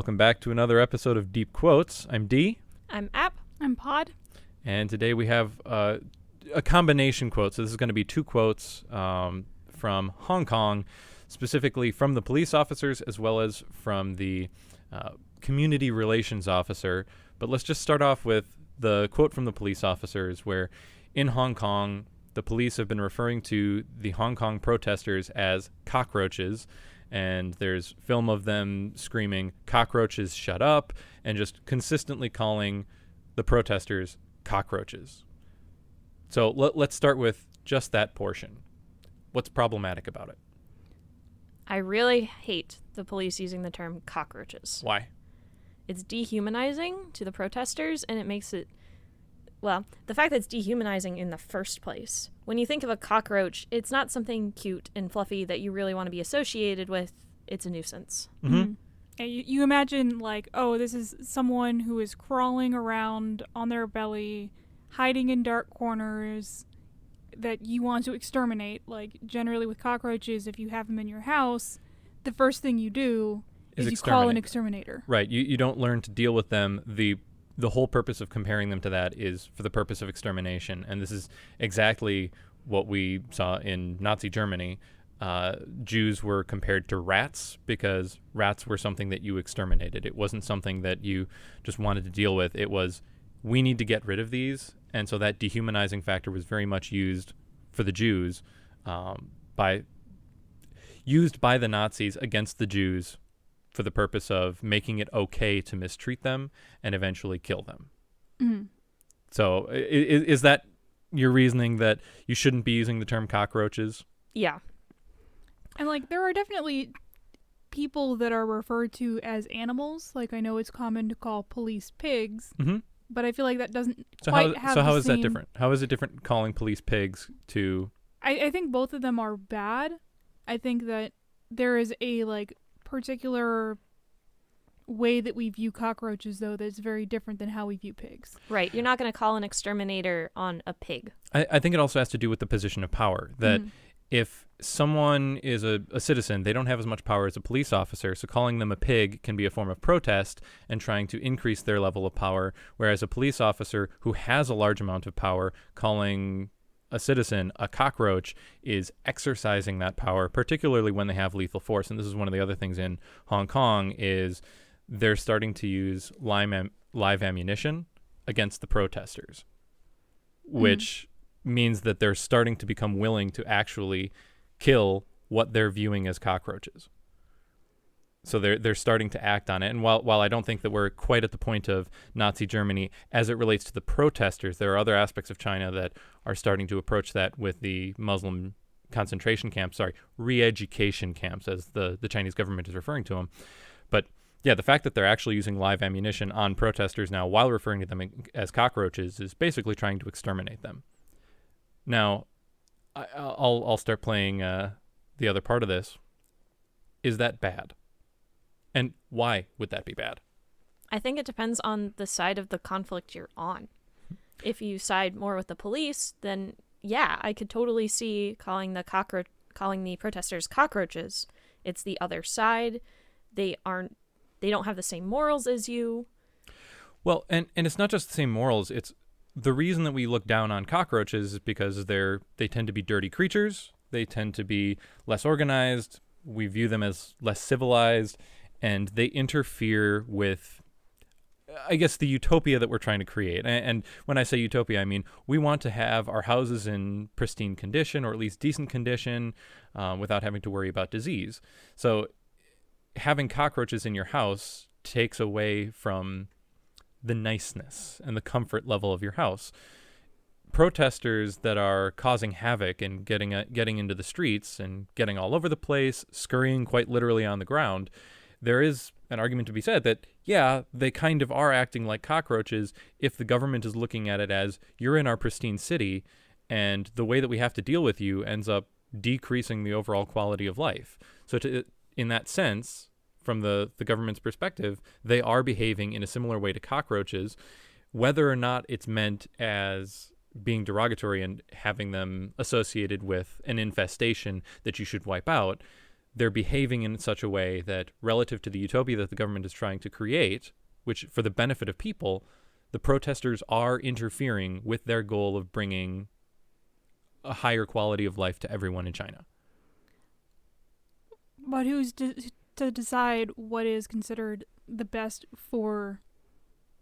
welcome back to another episode of Deep Quotes. I'm D. I'm App. I'm Pod. And today we have a combination quote. So this is going to be two quotes from Hong Kong, specifically from the police officers as well as from the community relations officer. But let's just start off with the quote from the police officers, where in Hong Kong, the police have been referring to the Hong Kong protesters as cockroaches. And there's film of them screaming, "Cockroaches, shut up," and just consistently calling the protesters cockroaches. So let's start with just that portion. What's problematic about it? I really hate the police using the term cockroaches. Why? It's dehumanizing to the protesters, and it makes it, well, the fact that it's dehumanizing in the first place. When you think of a cockroach, it's not something cute and fluffy that you really want to be associated with. It's a nuisance. Mm-hmm. And you imagine, like, oh, this is someone who is crawling around on their belly, hiding in dark corners that you want to exterminate. Like, generally with cockroaches, if you have them in your house, the first thing you do is you call an exterminator. Right. You don't learn to deal with them. The whole purpose of comparing them to that is for the purpose of extermination. And this is exactly what we saw in Nazi Germany. Jews were compared to rats because rats were something that you exterminated. It wasn't something that you just wanted to deal with. It was, we need to get rid of these. And so that dehumanizing factor was very much used for the Jews, by the Nazis against the Jews for the purpose of making it okay to mistreat them and eventually kill them. Mm-hmm. So is that your reasoning that you shouldn't be using the term cockroaches? Yeah. And, like, there are definitely people that are referred to as animals. Like, I know it's common to call police pigs, Mm-hmm. but I feel like that doesn't So quite have how the is that same- different? How is it different calling police pigs to... I think both of them are bad. I think that there is a, like, particular way that we view cockroaches, though, that's very different than how we view pigs. Right. You're not going to call an exterminator on a pig. I think it also has to do with the position of power, that if someone is a citizen, they don't have as much power as a police officer, so calling them a pig can be a form of protest and trying to increase their level of power, whereas a police officer who has a large amount of power, calling a citizen a cockroach is exercising that power, particularly when they have lethal force. And this is one of the other things in Hong Kong is they're starting to use live ammunition against the protesters, which means that they're starting to become willing to actually kill what they're viewing as cockroaches. So they're starting to act on it. And while I don't think that we're quite at the point of Nazi Germany as it relates to the protesters, there are other aspects of China that are starting to approach that with the Muslim concentration camps, re-education camps, as the Chinese government is referring to them. But yeah, the fact that they're actually using live ammunition on protesters now while referring to them as cockroaches is basically trying to exterminate them. Now, I'll start playing the other part of this. Is that bad? And why would that be bad? I think it depends on the side of the conflict you're on. If you side more with the police, then yeah, I could totally see calling the protesters cockroaches. It's the other side. They don't have the same morals as you. Well, and it's not just the same morals. It's the reason that we look down on cockroaches is because they tend to be dirty creatures. They tend to be less organized. We view them as less civilized, and they interfere with, I guess, the utopia that we're trying to create. And when I say utopia, I mean we want to have our houses in pristine condition, or at least decent condition, without having to worry about disease. So having cockroaches in your house takes away from the niceness and the comfort level of your house. Protesters that are causing havoc and getting into the streets and getting all over the place, scurrying quite literally on the ground, there is an argument to be said that, yeah, they kind of are acting like cockroaches if the government is looking at it as, you're in our pristine city, and the way that we have to deal with you ends up decreasing the overall quality of life. So in that sense, from the government's perspective, they are behaving in a similar way to cockroaches. Whether or not it's meant as being derogatory and having them associated with an infestation that you should wipe out, they're behaving in such a way that relative to the utopia that the government is trying to create, which for the benefit of people, the protesters are interfering with their goal of bringing a higher quality of life to everyone in China. But who's to decide what is considered the best for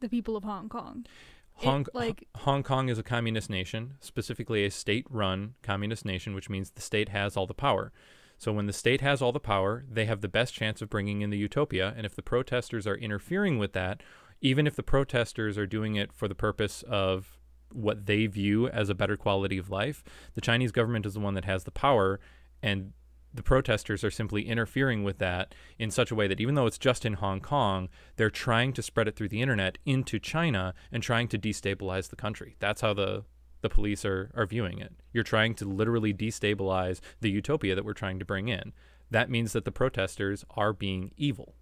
the people of Hong Kong? Hong Kong is a communist nation, specifically a state-run communist nation, which means the state has all the power. So when the state has all the power, they have the best chance of bringing in the utopia. And if the protesters are interfering with that, even if the protesters are doing it for the purpose of what they view as a better quality of life, the Chinese government is the one that has the power, and the protesters are simply interfering with that in such a way that even though it's just in Hong Kong, they're trying to spread it through the internet into China and trying to destabilize the country. That's how the police are viewing it. You're trying to literally destabilize the utopia that we're trying to bring in. That means that the protesters are being evil.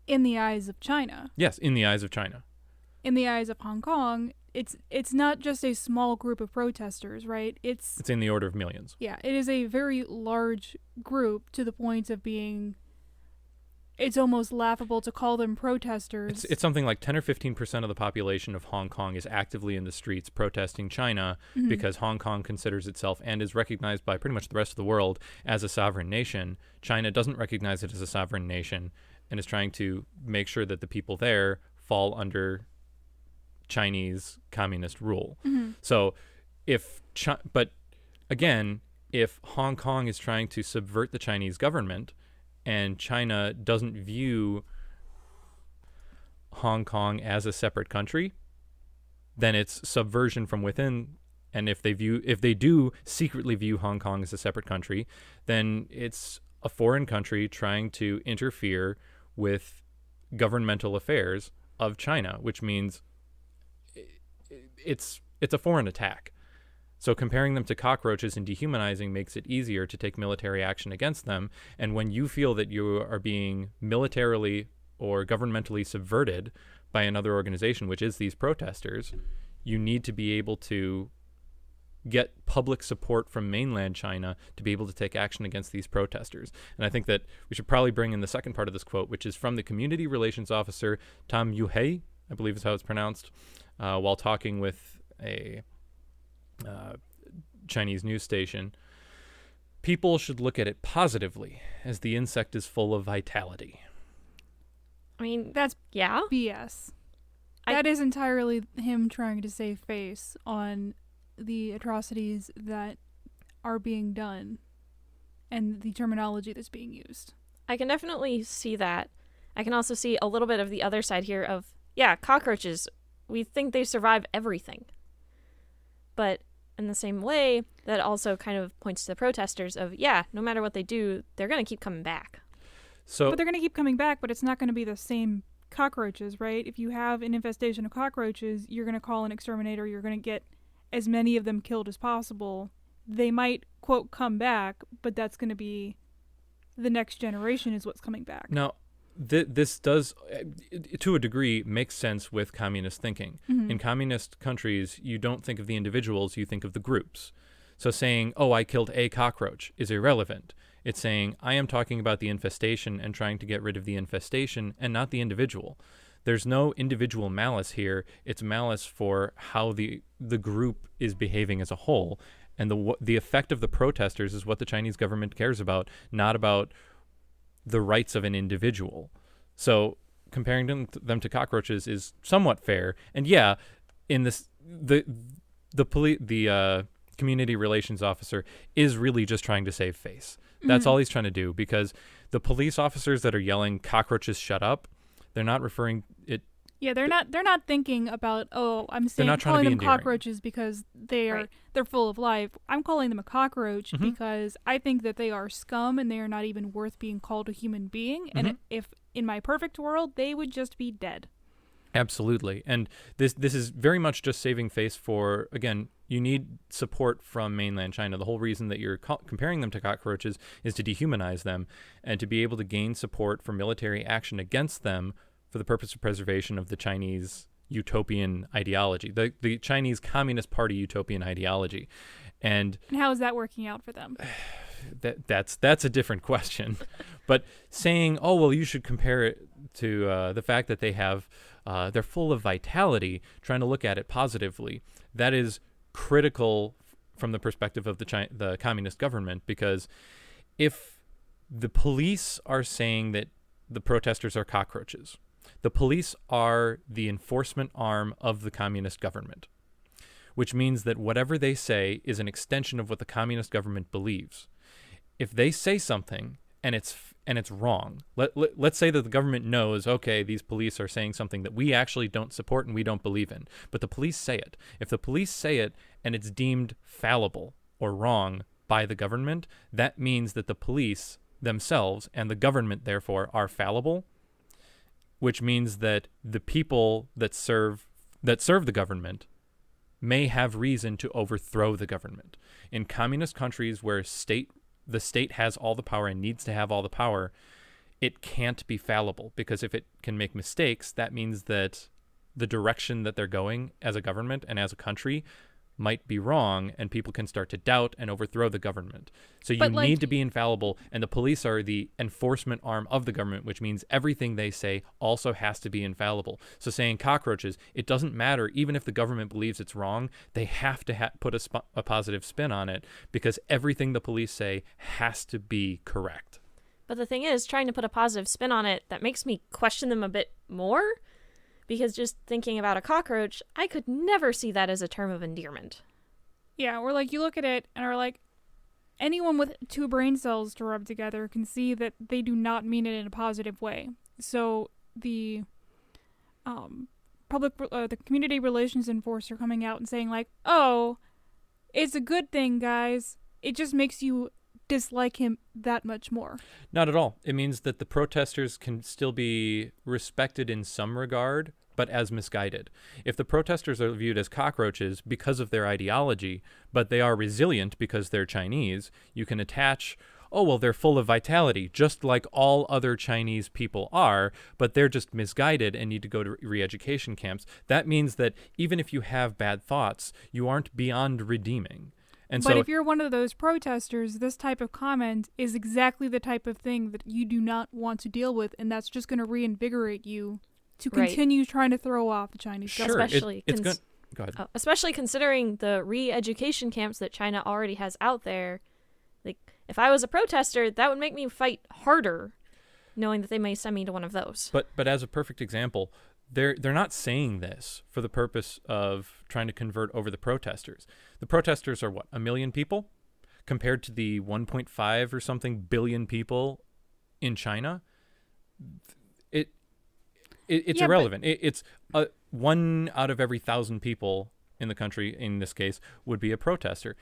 In the eyes of China. Yes, in the eyes of China. In the eyes of Hong Kong, it's not just a small group of protesters, right? It's in the order of millions. Yeah, it is a very large group to the point of being... It's almost laughable to call them protesters. It's something like 10 or 15% of the population of Hong Kong is actively in the streets protesting China because Hong Kong considers itself and is recognized by pretty much the rest of the world as a sovereign nation. China doesn't recognize it as a sovereign nation and is trying to make sure that the people there fall under Chinese communist rule. So but again, if Hong Kong is trying to subvert the Chinese government and China doesn't view Hong Kong as a separate country, then it's subversion from within. And if they do secretly view Hong Kong as a separate country, then it's a foreign country trying to interfere with governmental affairs of China, which means it's a foreign attack. So comparing them to cockroaches and dehumanizing makes it easier to take military action against them. And when you feel that you are being militarily or governmentally subverted by another organization, which is these protesters, you need to be able to get public support from mainland China to be able to take action against these protesters. And I think that we should probably bring in the second part of this quote, which is from the community relations officer, Tam Yuhei, I believe is how it's pronounced, while talking with a Chinese news station. People should look at it positively, as the insect is full of vitality. I mean, that's yeah. BS. That is entirely him trying to save face on the atrocities that are being done and the terminology that's being used. I can definitely see that. I can also see a little bit of the other side here of, yeah, cockroaches, we think they survive everything. But in the same way, that also kind of points to the protesters of, yeah, no matter what they do, they're going to keep coming back. But they're going to keep coming back, but it's not going to be the same cockroaches, right? If you have an infestation of cockroaches, you're going to call an exterminator, you're going to get as many of them killed as possible. They might, quote, come back, but that's going to be the next generation is what's coming back. Now, this does, to a degree, make sense with communist thinking. In communist countries, you don't think of the individuals, you think of the groups. So saying, oh, I killed a cockroach is irrelevant. It's saying, I am talking about the infestation and trying to get rid of the infestation and not the individual. There's no individual malice here. It's malice for how the group is behaving as a whole. And the effect of the protesters is what the Chinese government cares about, not about the rights of an individual. So comparing them to cockroaches is somewhat fair. And yeah, in this, the community relations officer is really just trying to save face. That's all he's trying to do, because the police officers that are yelling "cockroaches, shut up," they're not referring it. Yeah, they're not thinking about, oh, I'm calling them cockroaches because they're full of life. I'm calling them a cockroach because I think that they are scum and they are not even worth being called a human being. And if in my perfect world, they would just be dead. Absolutely. And this is very much just saving face for, again, you need support from mainland China. The whole reason that you're comparing them to cockroaches is to dehumanize them and to be able to gain support for military action against them for the purpose of preservation of the Chinese utopian ideology, the Chinese Communist Party utopian ideology. And how is that working out for them? that's a different question. But saying, oh, well, you should compare it to the fact that they're full of vitality, trying to look at it positively, that is critical from the perspective of the communist government, because if the police are saying that the protesters are cockroaches, the police are the enforcement arm of the communist government, which means that whatever they say is an extension of what the communist government believes. If they say something and it's wrong, let's say that the government knows, okay, these police are saying something that we actually don't support and we don't believe in, but the police say it. If the police say it and it's deemed fallible or wrong by the government, that means that the police themselves and the government, therefore, are fallible, which means that the people that serve the government may have reason to overthrow the government. In communist countries where the state has all the power and needs to have all the power, it can't be fallible, because if it can make mistakes, that means that the direction that they're going as a government and as a country might be wrong, and people can start to doubt and overthrow the government. So you need to be infallible, and the police are the enforcement arm of the government, which means everything they say also has to be infallible. So saying cockroaches, it doesn't matter, even if the government believes it's wrong, they have to put a positive spin on it, because everything the police say has to be correct. But the thing is, trying to put a positive spin on it, that makes me question them a bit more. Because just thinking about a cockroach, I could never see that as a term of endearment. Yeah, or like you look at it and are like, anyone with two brain cells to rub together can see that they do not mean it in a positive way. So the the community relations enforcer coming out and saying like, oh, it's a good thing, guys. It just makes you dislike him that much more. Not at all. It means that the protesters can still be respected in some regard, but as misguided. If the protesters are viewed as cockroaches because of their ideology, but they are resilient because they're Chinese, you can attach, oh, well, they're full of vitality, just like all other Chinese people are, but they're just misguided and need to go to re-education camps. That means that even if you have bad thoughts, you aren't beyond redeeming. But if you're one of those protesters, this type of comment is exactly the type of thing that you do not want to deal with, and that's just going to reinvigorate you to continue trying to throw off the Chinese government. Especially, go ahead. Especially considering the re-education camps that China already has out there. Like, if I was a protester, that would make me fight harder, knowing that they may send me to one of those. But as a perfect example, they're not saying this for the purpose of trying to convert over the protesters. The protesters are, 1 million people? Compared to the 1.5 or something billion people in China? It's irrelevant. It's 1 out of every 1,000 people in the country, in this case, would be a protester.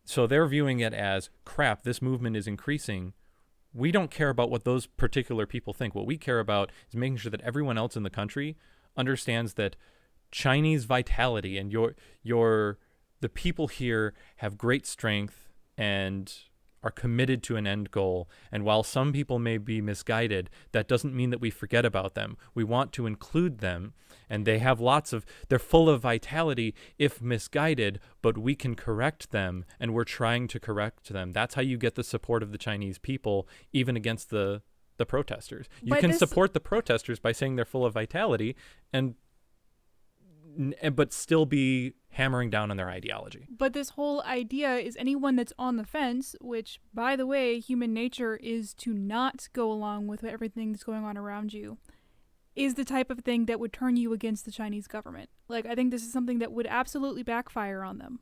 So they're viewing it as, crap, this movement is increasing. We don't care about what those particular people think. What we care about is making sure that everyone else in the country understands that Chinese vitality and the people here have great strength and are committed to an end goal. And while some people may be misguided, that doesn't mean that we forget about them. We want to include them, and they're full of vitality if misguided, but we can correct them, and we're trying to correct them. That's how you get the support of the Chinese people, even against the protesters. You can support the protesters by saying they're full of vitality, but still be hammering down on their ideology. But this whole idea is anyone that's on the fence, which, by the way, human nature is to not go along with everything that's going on around you, is the type of thing that would turn you against the Chinese government. Like, I think this is something that would absolutely backfire on them.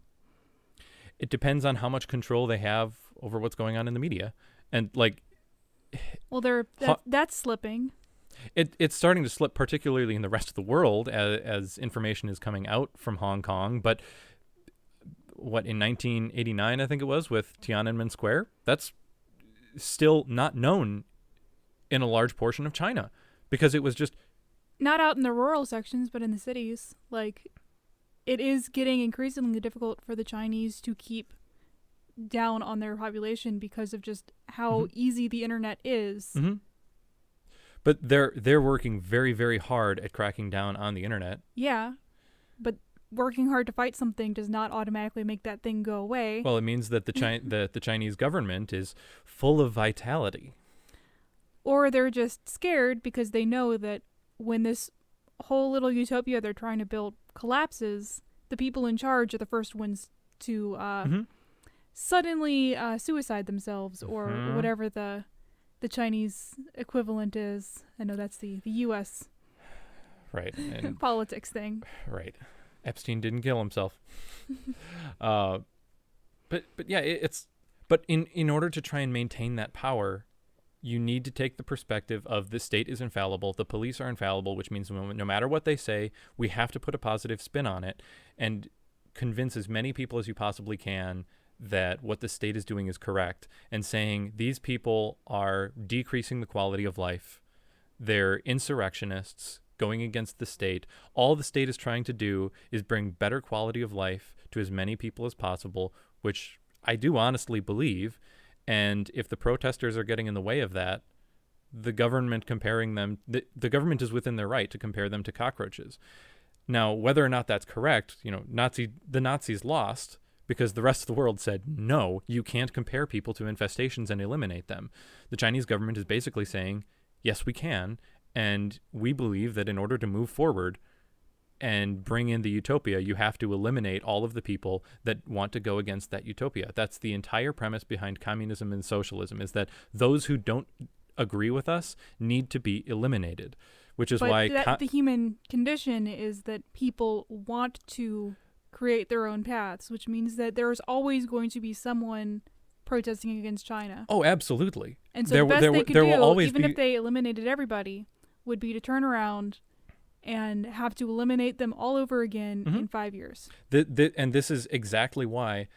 It depends on how much control they have over what's going on in the media. And, well, that's slipping. It's starting to slip, particularly in the rest of the world, as information is coming out from Hong Kong. But in 1989, I think it was, with Tiananmen Square, that's still not known in a large portion of China, because it was just... Not out in the rural sections, but in the cities. Like, it is getting increasingly difficult for the Chinese to keep down on their population because of just how easy the internet is. Mm-hmm. But they're working very, very hard at cracking down on the internet. Yeah, but working hard to fight something does not automatically make that thing go away. Well, it means that the Chinese government is full of vitality. Or they're just scared because they know that when this whole little utopia they're trying to build collapses, the people in charge are the first ones to suddenly suicide themselves, or whatever the Chinese equivalent is. I know that's the U.S. Right. And politics thing. Right. Epstein didn't kill himself. But yeah, but in order to try and maintain that power, you need to take the perspective of the state is infallible, the police are infallible, which means no matter what they say, we have to put a positive spin on it and convince as many people as you possibly can that what the state is doing is correct, and saying these people are decreasing the quality of life. They're insurrectionists going against the state. All the state is trying to do is bring better quality of life to as many people as possible, which I do honestly believe. And if the protesters are getting in the way of that, the government comparing them, the government is within their right to compare them to cockroaches. Now, whether or not that's correct, the Nazis lost because the rest of the world said, no, you can't compare people to infestations and eliminate them. The Chinese government is basically saying, yes, we can. And we believe that in order to move forward and bring in the utopia, you have to eliminate all of the people that want to go against that utopia. That's the entire premise behind communism and socialism, is that those who don't agree with us need to be eliminated, which is why the human condition is that people want to create their own paths, which means that there's always going to be someone protesting against China. Oh, absolutely. And so the best they could do, even if they eliminated everybody, would be to turn around and have to eliminate them all over again in 5 years. And this is exactly why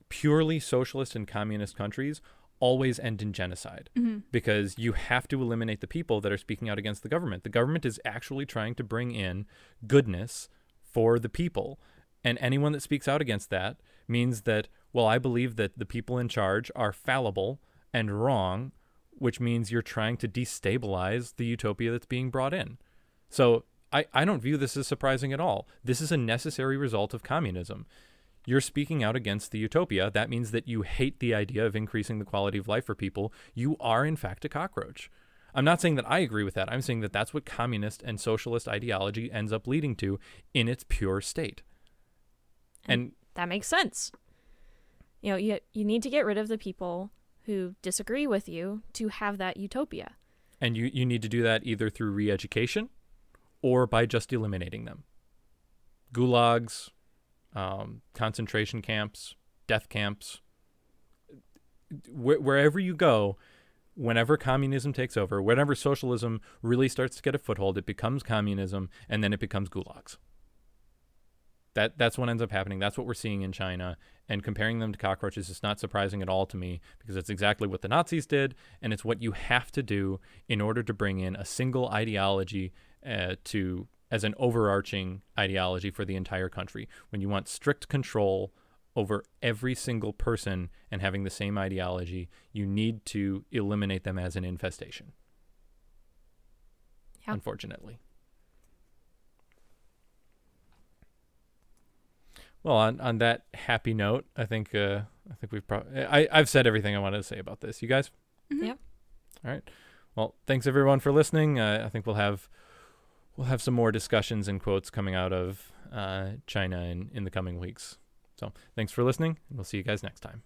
purely socialist and communist countries always end in genocide, because you have to eliminate the people that are speaking out against the government. The government is actually trying to bring in goodness for the people. And anyone that speaks out against that means that, well, I believe that the people in charge are fallible and wrong, which means you're trying to destabilize the utopia that's being brought in. So I don't view this as surprising at all. This is a necessary result of communism. You're speaking out against the utopia. That means that you hate the idea of increasing the quality of life for people. You are, in fact, a cockroach. I'm not saying that I agree with that. I'm saying that that's what communist and socialist ideology ends up leading to in its pure state. And that makes sense. You need to get rid of the people who disagree with you to have that utopia. And you need to do that either through re-education or by just eliminating them. Gulags, concentration camps, death camps, wherever you go, whenever communism takes over, whenever socialism really starts to get a foothold, it becomes communism, and then it becomes gulags. That's what ends up happening. That's what we're seeing in China. And comparing them to cockroaches is not surprising at all to me, because it's exactly what the Nazis did, and it's what you have to do in order to bring in a single ideology as an overarching ideology for the entire country. When you want strict control over every single person and having the same ideology, you need to eliminate them as an infestation. Yeah. Unfortunately. Well, on that happy note, I think we've probably I've said everything I wanted to say about this. You guys? Mm-hmm. Yeah. All right. Well, thanks everyone for listening. I think we'll have some more discussions and quotes coming out of China in the coming weeks. So thanks for listening, and we'll see you guys next time.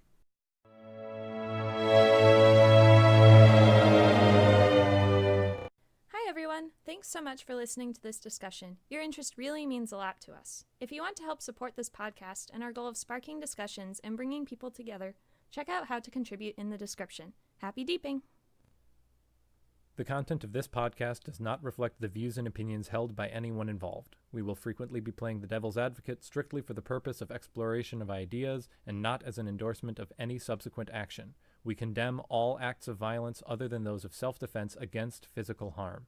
Everyone, thanks so much for listening to this discussion. Your interest really means a lot to us. If you want to help support this podcast and our goal of sparking discussions and bringing people together, check out how to contribute in the description. Happy deeping! The content of this podcast does not reflect the views and opinions held by anyone involved. We will frequently be playing the devil's advocate strictly for the purpose of exploration of ideas and not as an endorsement of any subsequent action. We condemn all acts of violence other than those of self-defense against physical harm.